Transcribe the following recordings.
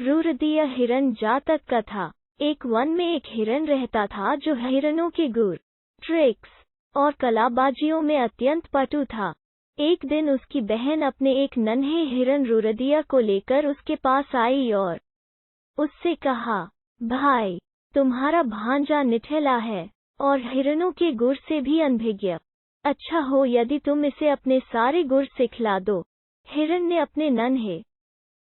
रुरदीय हिरन जातक कथा। एक वन में एक हिरन रहता था जो हिरनों के गुर, ट्रिक्स और कलाबाजियों में अत्यंत पटु था। एक दिन उसकी बहन अपने एक नन्हे हिरन रुरदीय को लेकर उसके पास आई और उससे कहा, भाई, तुम्हारा भांजा निठला है और हिरनों के गुर से भी अनभिज्ञ। अच्छा हो यदि तुम इसे अपने सारे गुर सिखला दो। हिरन ने अपने नन्हे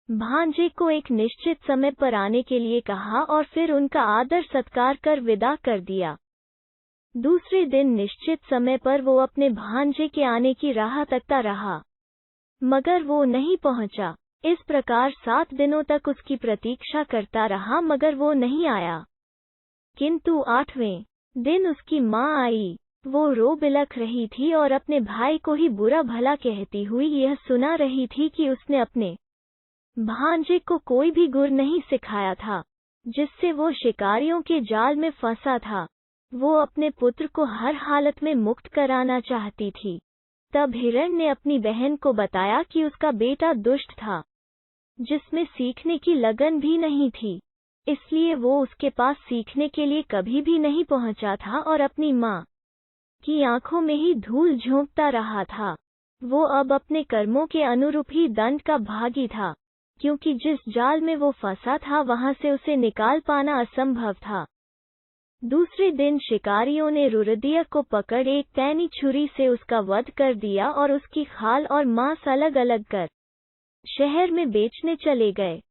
भांजे को एक निश्चित समय पर आने के लिए कहा और फिर उनका आदर सत्कार कर विदा कर दिया। दूसरे दिन निश्चित समय पर वो अपने भांजे के आने की राह तकता रहा, मगर वो नहीं पहुंचा। इस प्रकार 7 दिनों तक उसकी प्रतीक्षा करता रहा मगर वो नहीं आया। किंतु 8वें दिन उसकी माँ आई। वो रो बिलख रही थी और अपने भाई को ही बुरा भला कहती हुई यह सुना रही थी कि उसने अपने भांजे को कोई भी गुर नहीं सिखाया था, जिससे वो शिकारियों के जाल में फंसा था। वो अपने पुत्र को हर हालत में मुक्त कराना चाहती थी। तब हिरण ने अपनी बहन को बताया कि उसका बेटा दुष्ट था, जिसमें सीखने की लगन भी नहीं थी, इसलिए वो उसके पास सीखने के लिए कभी भी नहीं पहुंचा था और अपनी माँ की आंखों में ही धूल झोंकता रहा था। वो अब अपने कर्मों के अनुरूप ही दंड का भागी था, क्योंकि जिस जाल में वो फंसा था वहां से उसे निकाल पाना असंभव था। दूसरे दिन शिकारियों ने रुरदीय को पकड़ एक तैनी छुरी से उसका वध कर दिया और उसकी खाल और मांस अलग अलग कर शहर में बेचने चले गए।